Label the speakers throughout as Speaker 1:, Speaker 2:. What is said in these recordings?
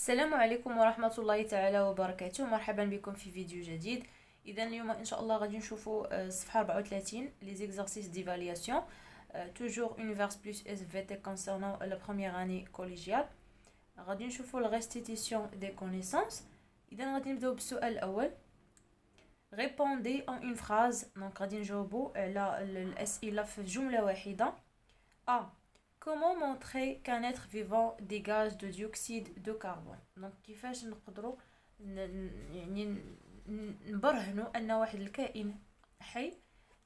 Speaker 1: السلام عليكم ورحمة الله تعالى وبركاته. مرحبا بكم في فيديو جديد. إذا اليوم إن شاء الله غادي نشوفوا صفحة 34 les exercices d'évaluation, toujours univers plus SVT concernant la première année collégiale. غادي نشوفوا la restitution des connaissances. إذا غادي نبداو بالسؤال الأول. Répondez en une phrase. Donc غادي نجاوبوا على الأسئلة في جملة واحدة. A. Comment montrer qu'un être vivant dégage de dioxyde de carbone. Donc كيفاش نقدروا يعني نبرهنوا ان واحد الكائن حي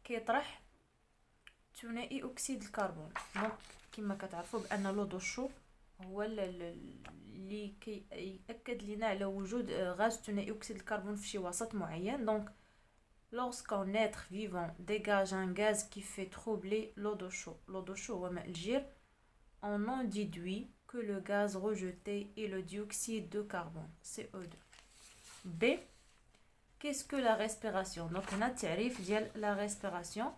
Speaker 1: كيطرح ثنائي اكسيد الكربون. دونك كما كتعرفوا بان لو دو شو هو اللي كيأكد لنا على وجود غاز ثنائي اكسيد الكربون في شي وسط معين. دونك lorsqu'un être vivant dégage un gaz qui fait troubler l'eau d'eau chaude هو ماء الجير, on en déduit que le gaz rejeté est le dioxyde de carbone, CO2. B. Qu'est-ce que la respiration? Donc, on a tarif ديال la respiration.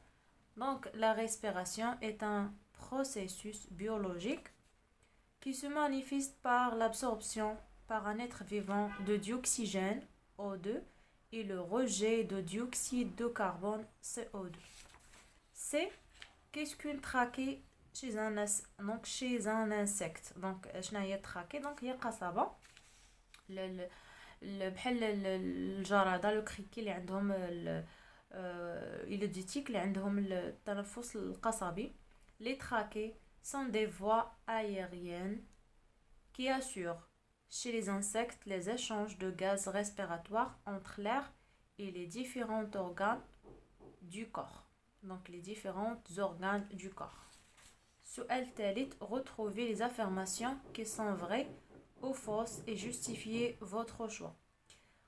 Speaker 1: Donc, la respiration est un processus biologique qui se manifeste par l'absorption par un être vivant de dioxygène, O2, et le rejet de dioxyde de carbone, CO2. C. Qu'est-ce qu'une trachée chez un insecte? Donc شنو هي التراكي؟ دونك هي قصبة بحال الجرادة لو كريكي اللي عندهم اليوديتيك اللي عندهم التنفس القصبي. Les trachées sont des voies aériennes qui assurent chez les insectes les échanges de gaz respiratoires entre l'air et les différents organes du corps. Donc les différents organes du corps. سؤال ثالث. Retrouvez les affirmations qui sont vraies ou fausses et justifiez votre choix.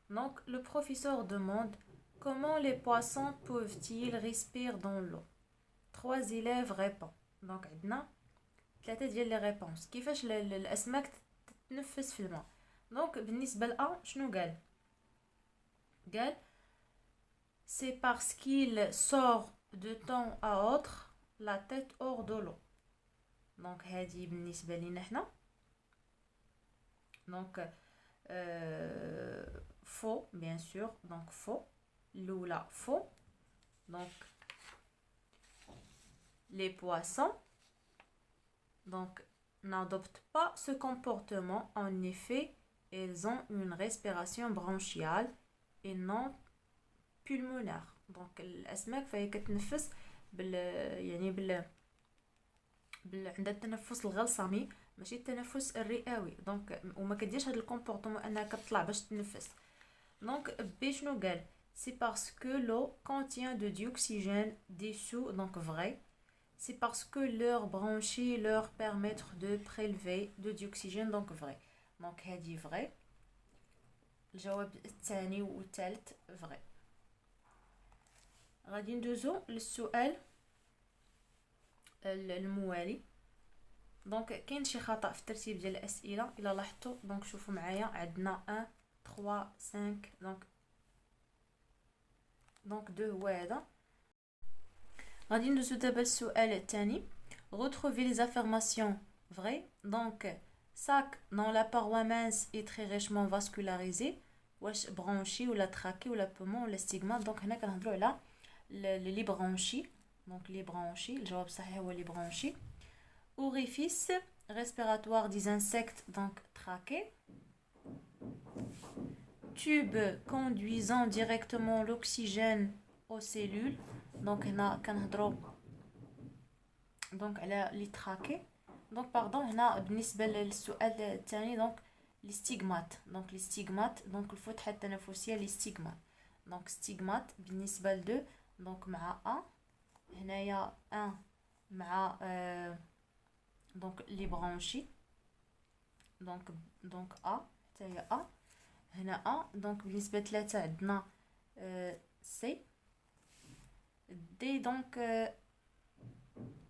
Speaker 1: Donc le professeur demande comment les poissons peuvent-ils respirer dans l'eau. 3 élèves répondent. Donc عندنا 3 ديال لي ريبونس. كيفاش الاسماك تتنفس في الماء؟ دونك بالنسبه لأ شنو قال c'est parce qu'il sort de temps à autre la tête hors de l'eau. دونك هذه بالنسبه لينا حنا. دونك faux bien sûr. donc faux. الاولى faux. donc les poissons donc n'adoptent pas ce comportement. En effet, ils ont une respiration bronchiale et non pulmonaire. donc الاسماك فهي كتنفس عندها التنفس الغلصمي ماشي التنفس الرئوي. دونك وما كديرش هذا الكومبورطمون انها كتطلع باش تنفس. دونك بي شنو قال c'est parce que l'eau contient de dioxygène dissous. donc vrai. c'est parce que leurs bronchies leur permettent de prélever de dioxygène. donc vrai. donc هذه vrai. الجواب الثاني والثالث vrai. غادي ندوزو للسؤال الموالي. دونك كاين شي خطأ في الترتيب ديال الأسئلة إلا لاحظتوا. دونك شوفوا معايا عندنا 1 3 5 دونك 2 هو هذا. غادي ندوزو دابا للسؤال الثاني. Retrouvez les affirmations vraies. donc sac dans la paroi mince est très richement vascularisé. واش برونشي ولا تراكي ولا بومون ولا ستيغما؟ دونك هنا كنهضروا على لي برونشي. donc les bronchies. الجواب الصحيح هو les bronchies. Orifice respiratoire des insectes. donc trachée. Tube conduisant directement l'oxygène aux cellules. donc هنا كنهضروا donc على لي تراكي. donc pardon هنا بالنسبه للسؤال الثاني donc لي ستيغمات. donc لي ستيغمات donc الفتحه التنفسيه لي ستيغمات. donc ستيغمات بالنسبه ل 2 donc مع ا هنايا 1 مع donc لي برونشي. donc ا حتى هي ا هنا ا. donc بالنسبه 3 عندنا سي دي. donc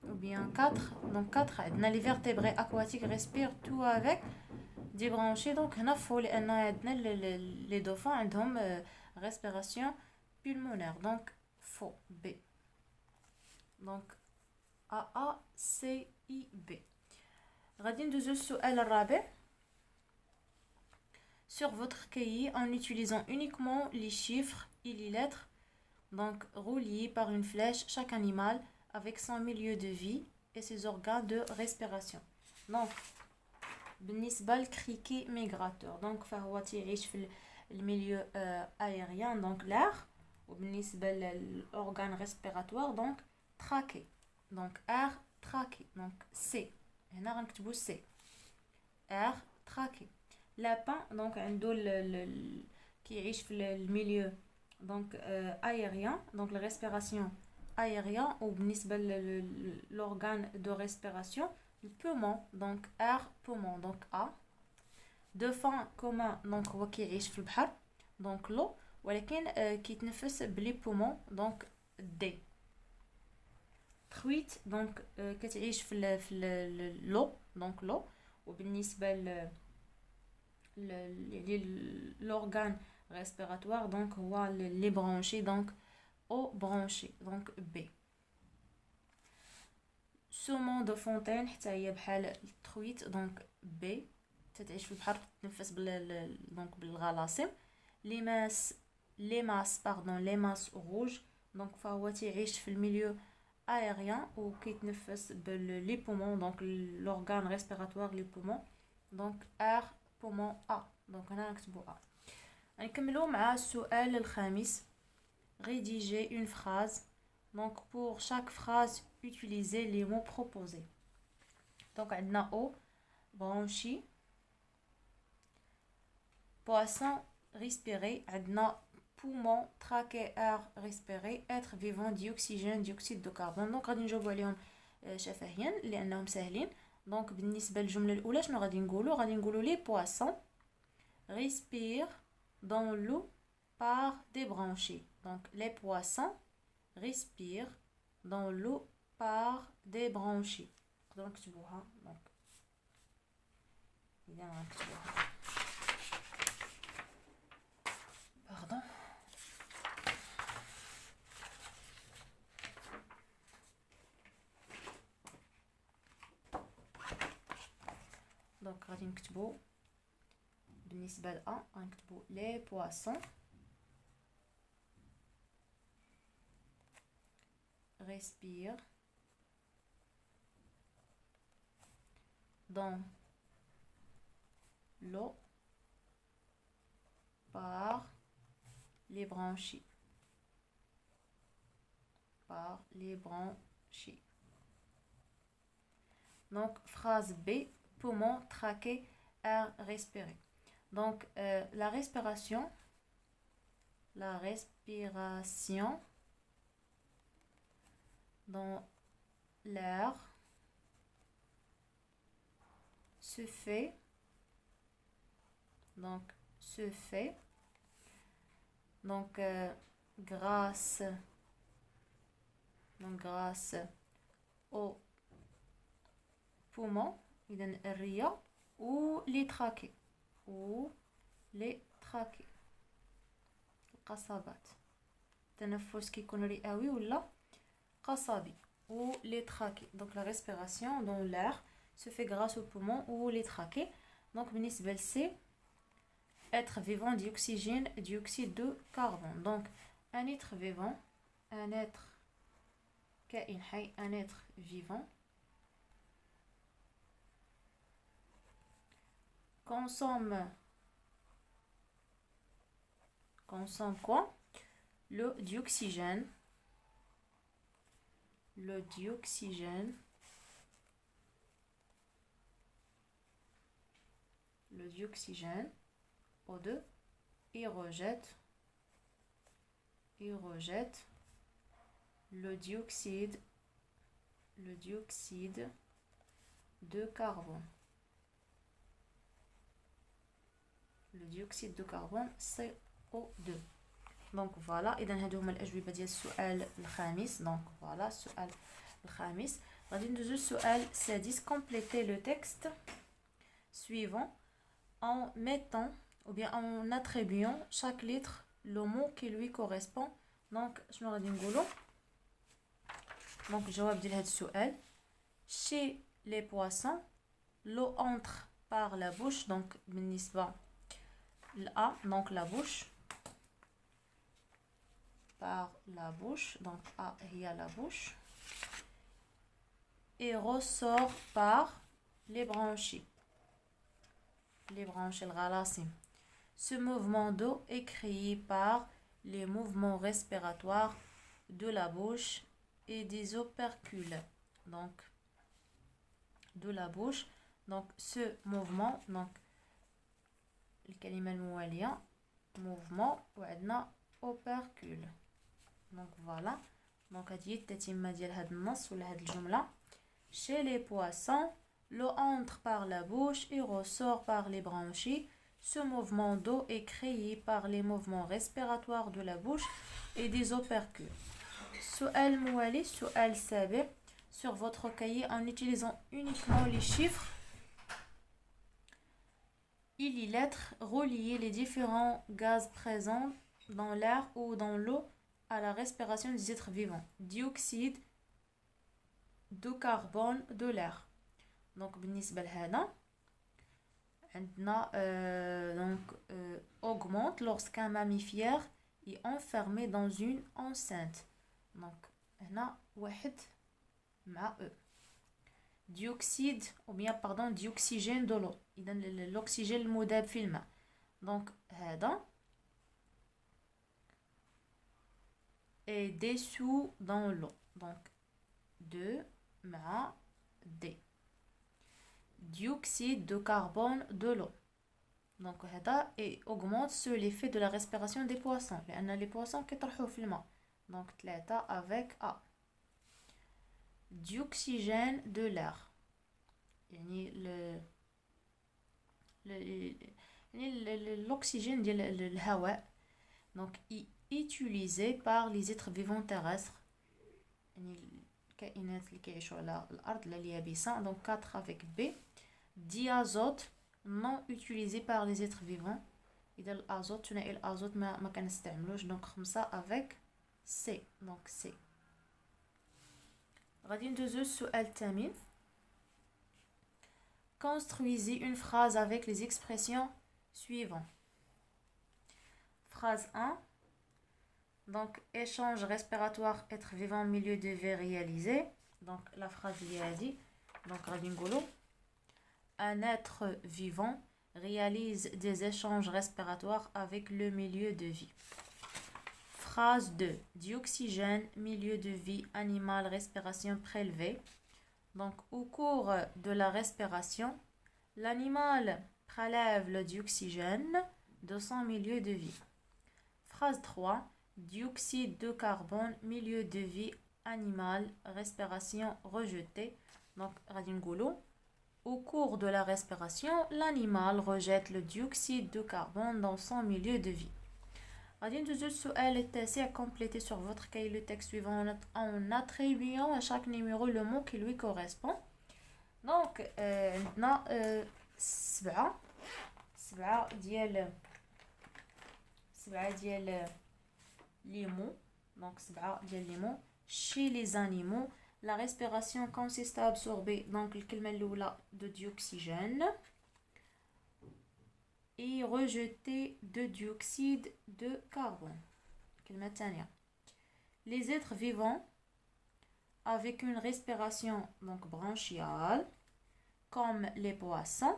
Speaker 1: ou bien 4. donc 4 عندنا les vertébrés aquatiques respirent tout avec des bronchies. donc هنا فو لان عندنا les dauphins عندهم respiration pulmonaire. donc faux. B. donc A A C I B. غادي ندوزو للسؤال الرابع. sur votre cahier en utilisant uniquement les chiffres et les lettres, donc reliés par une flèche chaque animal avec son milieu de vie et ses organes de respiration. Donc بالنسبة للكريكي ميغراتور دونك فهو تعيش في الميليو aérien donc l'air وبالنسبة للأورغان ريسبيراتوار دونك تراكي دونك air تراكي دونك سي هنا غنكتبو سي air تراكي لابان دونك عنده كيعيش في الميليو دونك aérien دونك la respiration aérien وبالنسبة للأورغان دو ريسبيراسيون le poumon donc air poumon donc A de fin commun donc هو كيعيش في البحر donc l'eau ولكن كيتنفس بلي poumon donc D truite donc كتعيش في l'eau donc l'eau وبالنسبة l'organe respiratoire donc هو les branchies donc O branchies donc B saumon de fontaine حتى هي بحال الترويت دونك بي تتعيش في البحر تتنفس دونك بالغلاصم ليماس روج دونك فهو تعيش في الميليو aérien وكيتنفس باللي بومون دونك لورغان ريسبيراتوار لي بومون دونك air poumon A دونك هنا نكتبو A. نكملو مع السؤال الخامس rédiger une phrase donc pour chaque phrase utiliser les mots proposés. Donc, on a eau, branchie, poisson, respirer, on a poumon, trachée, air, respirer, être vivant, dioxygène, dioxyde de carbone. Donc, غادي نجاوبو عليهم شفهيا لأنهم سهلين. Donc, بالنسبة للجملة الأولى شنو غادي نقولو les poissons respirent dans l'eau par des branchies. Donc, les poissons respirent dans l'eau par des branchies. Donc, tu vois, donc, pardon. Donc, غادي نكتبو بالنسبة ل A غنكتبو les poissons respirent dans l'eau par les branchies. Donc, phrase B, poumon, trachée, air, respirer. Donc, la respiration dans l'air se fait grâce au poumon إذن الرئة ou les trachées القصبات التنفس كيكون رئوي ولا قصبي ou les trachées. Donc la respiration dans l'air se fait grâce aux poumons ou les trachées. Donc بالنسبة ل C être vivant dioxygène dioxyde de carbone. Donc un être vivant كائن حي un être vivant consomme quoi? Le dioxygène O2 et rejette le dioxyde de carbone. Le dioxyde de carbone CO2. Donc voilà, إذا هادو هما الأجوبة ديال السؤال الخامس. Donc voilà, السؤال الخامس. غادي ندوزو السؤال السادس. Complétez le texte suivant en mettant ou bien en attribuant chaque lettre le mot qui lui correspond. Donc شنو غادي نقولو؟ Donc الجواب ديال هاد السؤال chez les poissons l'eau entre par la bouche. Donc بالنسبة A, donc la bouche. Par la bouche, donc A, il y a la bouche. Et ressort par les branchies. Les branchies, le ralasim. Ce mouvement d'eau est créé par les mouvements respiratoires de la bouche et des opercules. Donc, de la bouche. Donc, ce mouvement, donc, الكلمة الموالية mouvement وعندنا opercule. Donc, voilà. Donc, هذه هي التتمة ديال هذا النص ولا هذه الجملة. Chez les poissons, l'eau entre par la bouche et ressort par les branchies. Ce mouvement d'eau est créé par les mouvements respiratoires de la bouche et des opercules. Su'al Mouali, Su'al Sabi, sur votre cahier en utilisant uniquement les chiffres et les lettres, reliez les différents gaz présents dans l'air ou dans l'eau à la respiration des êtres vivants. Dioxyde de carbone de l'air. Donc, بالنسبة لهذا عندنا augmente lorsqu'un mammifère est enfermé dans une enceinte. Donc, هنا واحد مع E. Dioxyde, ou bien, pardon, dioxygène de l'eau. إذن l'oxygène المذاب في الماء. Donc, هذا est dessous dans l'eau. Donc, 2 مع D. Dioxyde de carbone de l'eau. Donc, هذا augmente sur l'effet de la respiration des poissons. لأن les poissons كيطرحوا في الماء. Donc, 3 avec A. Dioxygène de l'air. يعني l'oxygène ديال الهواء. Donc, est utilisé par les êtres vivants terrestres. يعني الكائنات اللي كيعيشوا على الأرض لا اليابسة. Donc, 4 avec B. Diazote non utilisé par les êtres vivants. إذا الأزوت ثنائي الأزوت ما كنستعملوش. Donc, 5 avec C. Donc, C. غادي ندوزو السؤال الثامن. Construisez une phrase avec les expressions suivantes. Phrase 1. Donc, échange respiratoire, être vivant, milieu de vie réalisé. Donc, la phrase il a dit. Donc, غادي نقولو un être vivant réalise des échanges respiratoires avec le milieu de vie. Phrase 2. Dioxygène, milieu de vie, animal, respiration prélevée. Donc, au cours de la respiration, l'animal prélève le dioxygène de son milieu de vie. Phrase 3. Dioxyde de carbone, milieu de vie, animal, respiration rejetée. Donc, غادي نقولو au cours de la respiration, l'animal rejette le dioxyde de carbone dans son milieu de vie. غادي ندوزو السؤال التاسع. Complétez sur votre cahier le texte suivant en attribuant à chaque numéro le mot qui lui correspond. Donc, عندنا سبعة ديال les mots. Donc, 7 ديال les mots. Chez les animaux, la respiration consiste à absorber donc الكلمة الأولى de dioxygène et rejeter de dioxyde de carbone. الكلمة الثانية. Les êtres vivants avec une respiration donc branchiale comme les poissons,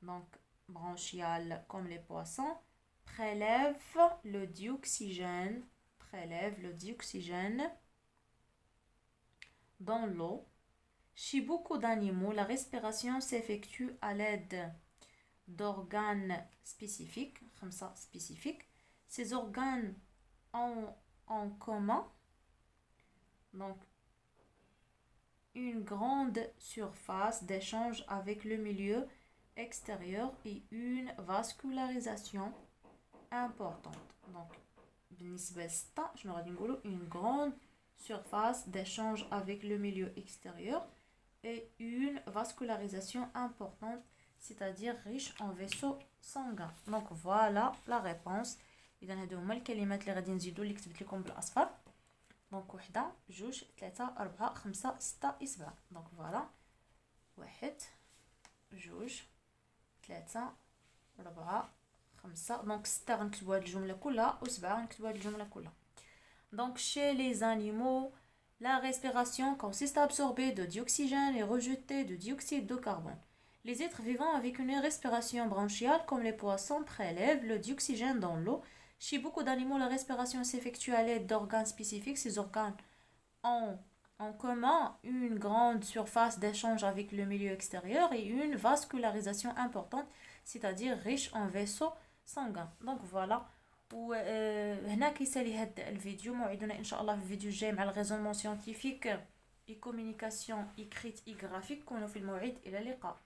Speaker 1: donc branchiale comme les poissons, prélèvent le dioxygène dans l'eau. Chez beaucoup d'animaux, la respiration s'effectue à l'aide d'organes spécifiques. Ces organes ont en commun donc une grande surface d'échange avec le milieu extérieur et une vascularisation importante. Donc, بالنسبة لستة شنو غادي نقولوا une grande surface d'échange avec le milieu extérieur et une vascularisation importante, c'est-à-dire riche en vaisseaux sanguins. Donc voilà la réponse. إذا هادو هما الكلمات اللي غادي نزيدو اللي كتبت لكم بالأصفر. دونك 1 2 3 4 5 6 7. دونك فوالا 1 2 3 4 5. دونك 6 غنكتبوا هاد الجمله كلها و7 غنكتبوا هاد الجمله كلها. Donc, chez les animaux, la respiration consiste à absorber de dioxygène et rejeter de dioxyde de carbone. Les êtres vivants avec une respiration branchiale, comme les poissons, prélèvent le dioxygène dans l'eau. Chez beaucoup d'animaux, la respiration s'effectue à l'aide d'organes spécifiques. Ces organes ont en commun une grande surface d'échange avec le milieu extérieur et une vascularisation importante, c'est-à-dire riche en vaisseaux sanguins. Donc voilà. وهنا كيسالي هاد الفيديو. موعدنا ان شاء الله في الفيديو الجاي مع الريزونمون سيانتيفيك اي كومونيكاسيون ايكريت اي غرافيك. كونوا في الموعد، الى اللقاء.